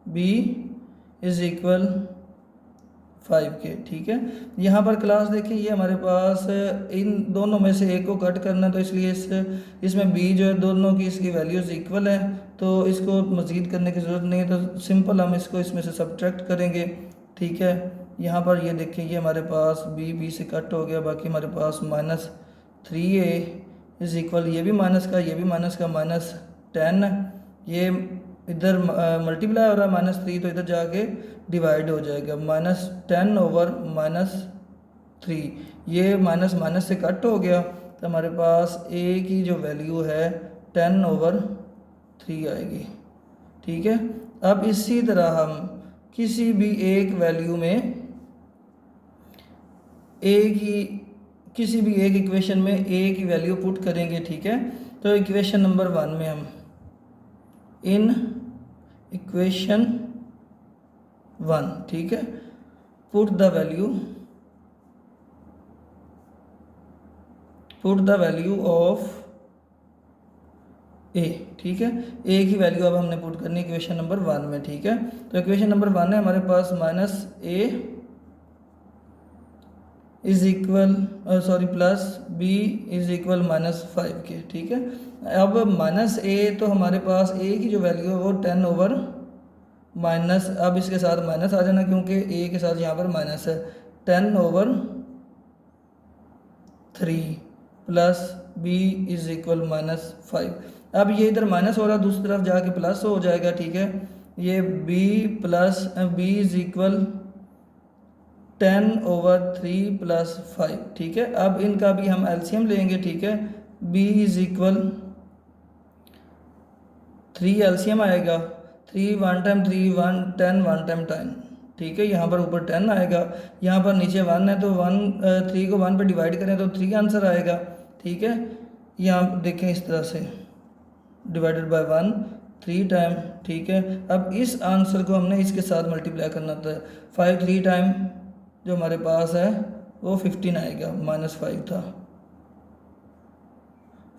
b is equal 5 के, ठीक है। यहाँ पर क्लास देखिए ये हमारे पास इन दोनों में से एक को कट करना है, तो इसलिए इसमें b जो है दोनों की इसकी वैल्यूज़ इक्वल है, तो इसको मज़ीद करने की ज़रूरत नहीं है, तो सिंपल हम इसको इसमें से सब्ट्रैक्ट करेंगे, ठीक है। यहाँ पर ये देखिए ये हमारे पास b से कट हो गया, बाकी हमारे पास -3a इज इक्वल, ये भी माइनस का ये भी माइनस का -10, ये इधर मल्टीप्लाई हो रहा है -3 तो इधर जाके डिवाइड हो जाएगा, -10 ओवर -3, ये माइनस माइनस से कट हो गया, तो हमारे पास a की जो वैल्यू है 10/3 आएगी, ठीक है। अब इसी तरह हम किसी भी एक वैल्यू में किसी भी एक इक्वेशन में a की वैल्यू पुट करेंगे, ठीक है। तो इक्वेशन नंबर 1 में हम इन इक्वेशन 1, ठीक है, put the value of a, ठीक है। a की वैल्यू अब हमने पुट करनी इक्वेशन नंबर 1 में, ठीक है। तो इक्वेशन नंबर 1 है हमारे पास -a is equal plus b is equal -5 के, ठीक है। अब -a तो हमारे पास a की जो वैल्यू है वो 10 ओवर माइनस, अब इसके साथ माइनस आ जाना क्योंकि a के साथ यहाँ पर माइनस है, 10 over 3 plus B is equal -5। अब ये इधर माइनस हो रहा है, दूसरी तरफ जाके प्लस हो जाएगा, ठीक है। ये b plus B is equal 10/3 प्लस 5, ठीक है। अब इनका भी हम एलसीएम लेंगे, ठीक है। b इज इक्वल 3 एलसीएम आएगा, 3 1 टाइम 3 1 10 1 टाइम 10, ठीक है। यहाँ पर ऊपर 10 आएगा, यहाँ पर नीचे 1 है, तो 3 को 1 पर डिवाइड करें तो 3 आंसर आएगा, ठीक है। यहाँ देखें इस तरह से डिवाइडेड बाय 1 3 टाइम, ठीक है। अब इस आंसर को हमने इसके साथ मल्टीप्लाई करना था, 5 3 टाइम जो हमारे पास है वो 15 आएगा, -5 था,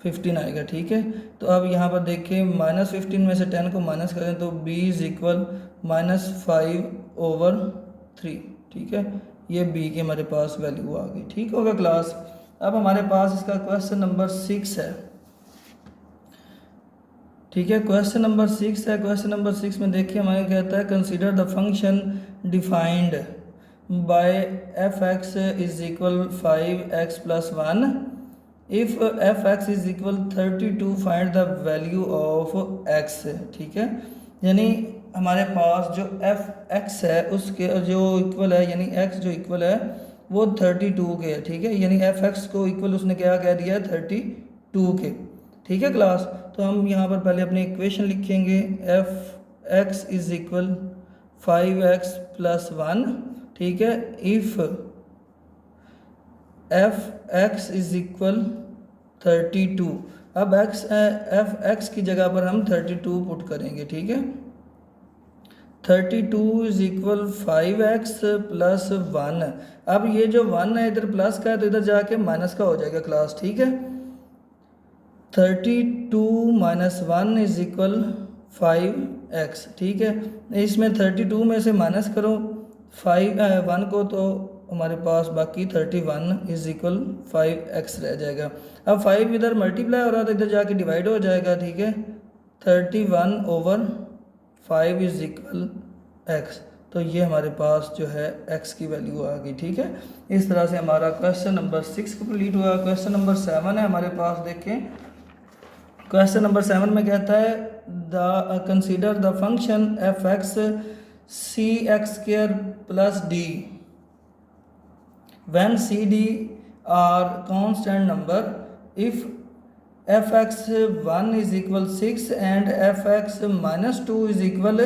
15 आएगा, ठीक है। तो अब यहाँ पर देखिए -15 में से 10 को माइनस करें तो b इज इक्वल -5/3, ठीक है। ये b की हमारे पास वैल्यू आ गई, ठीक होगा क्लास। अब हमारे पास इसका क्वेश्चन नंबर 6 है, ठीक है। क्वेश्चन नंबर 6 है। क्वेश्चन नंबर 6 में देखिए हमारे कहता है consider the function defined by f(x) is equal 5x + 1 if f(x) is equal 32 find the value of x, ठीक है। यानी हमारे पास जो f(x) है उसके जो इक्वल है, यानी x जो इक्वल है वो 32 के है, ठीक है। यानी f(x) को इक्वल उसने क्या कह दिया है 32 के, ठीक है क्लास। तो हम यहाँ पर पहले अपनी इक्वेशन लिखेंगे, f(x) इज इक्वल 5x + 1, ठीक है। इफ f(x) इज इक्वल 32, अब f(x) की जगह पर हम 32 पुट करेंगे, ठीक है। 32 इज इक्वल 5x + 1। अब ये जो 1 है इधर प्लस का है तो इधर जाके माइनस का हो जाएगा क्लास, ठीक है। 32 - 1 इज इक्वल 5x, ठीक है। इसमें 32 में से माइनस करो 1 को तो हमारे पास बाकी 31 इज इक्वल 5x रह जाएगा। अब 5 इधर मल्टीप्लाई हो रहा था, इधर जाके डिवाइड हो जाएगा, ठीक है। 31/5 इज इक्वल x, तो ये हमारे पास जो है x की वैल्यू आ गई, ठीक है। इस तरह से हमारा क्वेश्चन नंबर 6 कंप्लीट हुआ। क्वेश्चन नंबर 7 है हमारे पास, देखें क्वेश्चन नंबर 7 में कहता है the consider the function f(x) cx² + d when cd are constant number if f(x)(1) is equal 6 and f(x)(-2) is equal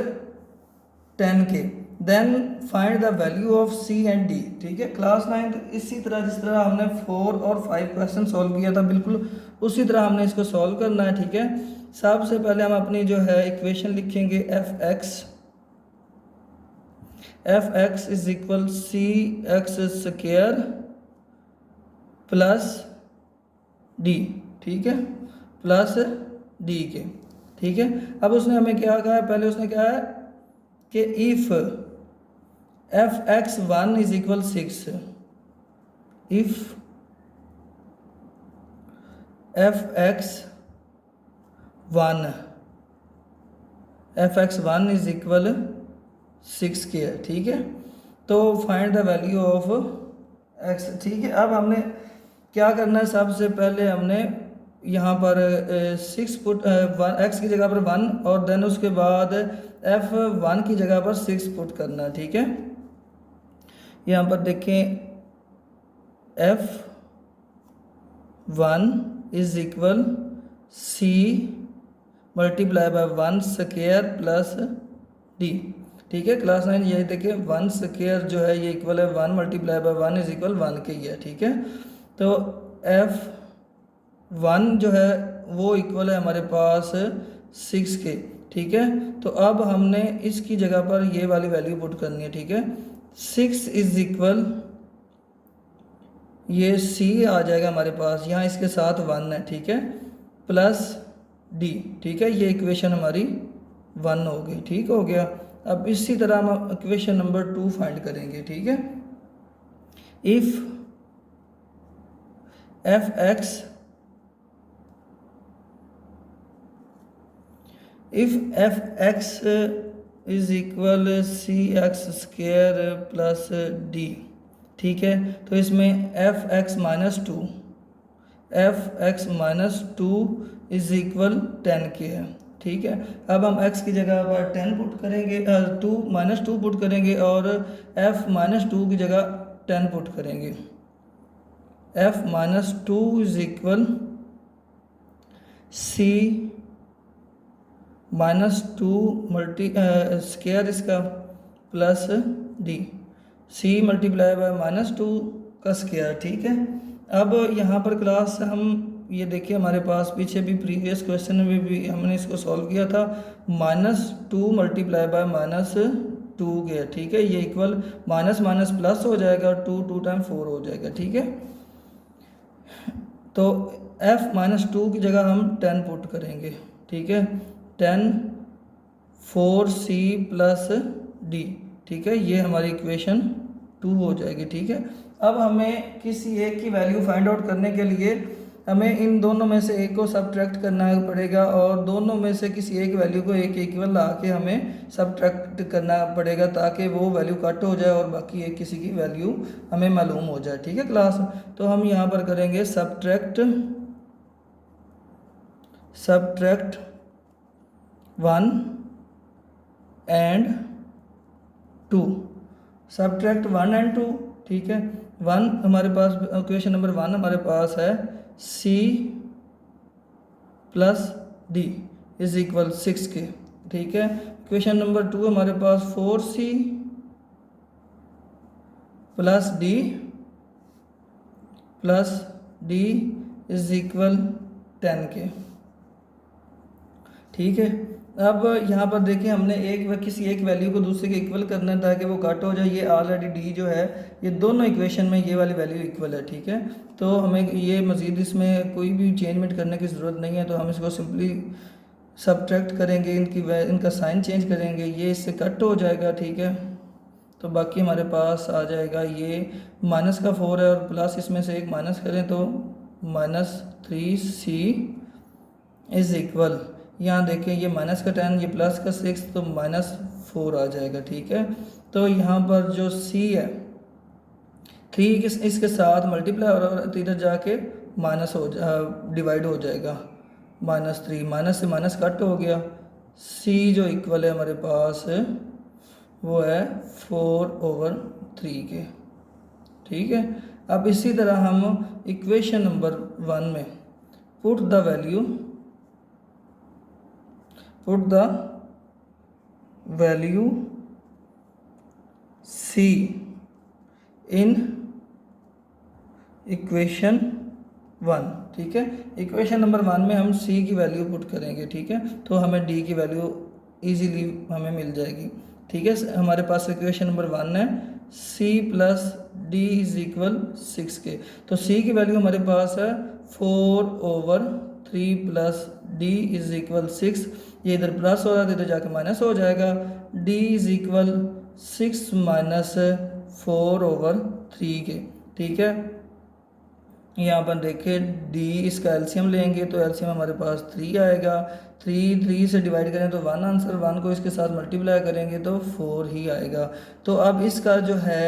10k, then find the value of c and d, ठीक है। Class 9 इसी तरह जिस तरह हमने 4 और 5 क्वेश्चन सॉल्व किया था बिल्कुल उसी तरह हमने इसको सॉल्व करना है, ठीक है। सबसे पहले हम अपनी जो है इक्वेशन लिखेंगे f(x) is equal cx² + d, ठीक है, प्लस d के, ठीक है। अब उसने हमें क्या कहा है, पहले उसने कहा है कि if f(x)(1) is equal 6, if f(x)(1) is equal 6 के है, ठीक है। तो find the value of x, ठीक है। अब हमने क्या करना है, सबसे पहले हमने यहाँ पर 6 पुट x की जगह पर 1 और देन उसके बाद f(1) की जगह पर 6 पुट करना है, ठीक है। यहाँ पर देखें f(1) is equal c multiply bye 1² plus d, ठीक है। क्लास 9 यही देखिए 1² जो है ये इक्वल है 1 मल्टीप्लाई बाय 1 इज इक्वल 1 के ही है, ठीक है। तो f(1) जो है वो इक्वल है हमारे पास 6 के, ठीक है। तो अब हमने इसकी जगह पर ये वाली वैल्यू पुट करनी है, ठीक है। 6 इज इक्वल ये c आ जाएगा हमारे पास, यहाँ इसके साथ 1 है, ठीक है, प्लस d, ठीक है। ये इक्वेशन हमारी 1 हो गई, ठीक हो गया। अब इसी तरह हम इक्वेशन नंबर 2 फाइंड करेंगे, ठीक है। If f(x) is equal cx² + d, ठीक है। तो इसमें f(x) - 2 F x minus two is equal 10 के है, ठीक है। अब हम x की जगह पर 10 पुट करेंगे, 2 पुट करेंगे और f माइनस टू की जगह 10 पुट करेंगे। f minus two is equal c minus two multi square इसका plus d, c multiply by minus two का स्क्वायर, ठीक है। अब यहाँ पर क्लास हम ये देखिए हमारे पास पीछे भी प्रीवियस क्वेश्चन में भी हमने इसको सॉल्व किया था, minus two multiply by minus to गया, ठीक है। ये इक्वल माइनस माइनस प्लस हो जाएगा, टू टाइम 4 हो जाएगा, ठीक है। तो f माइनस टू की जगह हम 10 पुट करेंगे, ठीक है। 10 4c प्लस d, ठीक है। ये हमारी इक्वेशन 2 हो जाएगी, ठीक है। अब हमें किसी एक की वैल्यू फाइंड आउट करने के लिए हमें इन दोनों में से एक को सब्ट्रैक्ट करना पड़ेगा और दोनों में से किसी एक वैल्यू को एक इक्वल ला के हमें सब्ट्रैक्ट करना पड़ेगा ताकि वो वैल्यू कट हो जाए और बाकी एक किसी की वैल्यू हमें मालूम हो जाए, ठीक है क्लास। तो हम यहाँ पर करेंगे सब्ट्रैक्ट 1 एंड 2, सब्ट्रैक्ट 1 एंड 2, ठीक है। 1 हमारे पास, इक्वेशन नंबर 1 हमारे पास है c plus d is equal 6 के, ठीक है। इक्वेशन नंबर 2 हमारे पास 4c plus d is equal 10 के, ठीक है। अब यहाँ पर देखिए हमने किसी एक वैल्यू को दूसरे के इक्वल करना है ताकि वो कट हो जाए। ये ऑलरेडी डी जो है ये दोनों इक्वेशन में ये वाली वैल्यू इक्वल है, ठीक है। तो हमें ये मज़ीद इसमें कोई भी चेंजमेंट करने की ज़रूरत नहीं है, तो हम इसको सिंपली सब्ट्रैक्ट करेंगे, इनका साइन चेंज करेंगे, ये इससे कट हो जाएगा, ठीक है। तो बाकी हमारे पास आ जाएगा ये माइनस का 4 है और प्लस इसमें से एक माइनस करें तो -3c इज़ इक्वल, यहाँ देखें ये माइनस का 10 ये प्लस का 6 तो -4 आ जाएगा, ठीक है। तो यहाँ पर जो c है 3 इसके साथ मल्टीप्लाई और इधर जाके माइनस डिवाइड हो जाएगा, -3 माइनस से माइनस कट हो गया। c जो इक्वल है हमारे पास वो है 4/3 के, ठीक है। अब इसी तरह हम इक्वेशन नंबर 1 में put the value c in equation 1, ठीक है। इक्वेशन नंबर 1 में हम c की वैल्यू पुट करेंगे, ठीक है। तो हमें d की वैल्यू इजीली हमें मिल जाएगी, ठीक है। हमारे पास इक्वेशन नंबर 1 है c plus d is equal 6 के, तो c की वैल्यू हमारे पास है 4/3 प्लस d इज इक्वल 6, ये इधर प्लस हो रहा है इधर जाके माइनस हो जाएगा, d इज इक्वल 6 माइनस 4/3 के, ठीक है। यहाँ पर देखिए d इसका एलसीएम लेंगे तो एलसीएम हमारे पास 3 आएगा, 3 से डिवाइड करें तो 1 आंसर, 1 को इसके साथ मल्टीप्लाई करेंगे तो 4 ही आएगा। तो अब इसका जो है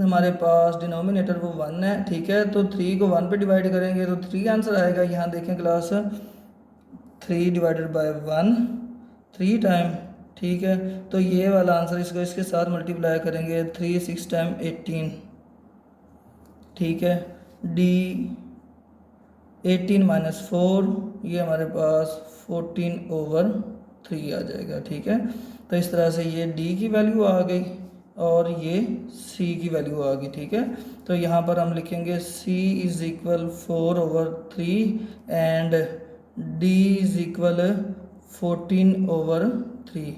हमारे पास डिनोमिनेटर वो 1 है, ठीक है। तो 3 को 1 पे डिवाइड करेंगे तो 3 आंसर आएगा। यहाँ देखें क्लास 3 डिवाइडेड बाय 1 3 टाइम, ठीक है। तो ये वाला आंसर इसको इसके साथ मल्टीप्लाई करेंगे 3 6 टाइम 18, ठीक है। d 18 माइनस 4 ये हमारे पास 14/3 आ जाएगा, ठीक है। तो इस तरह से ये d की वैल्यू आ गई और ये c की वैल्यू आ गई, ठीक है। तो यहाँ पर हम लिखेंगे c is equal 4/3 and d is equal 14/3,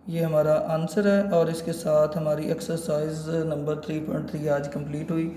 ये हमारा आंसर है। और इसके साथ हमारी एक्सरसाइज नंबर 3.3 आज कंप्लीट हुई।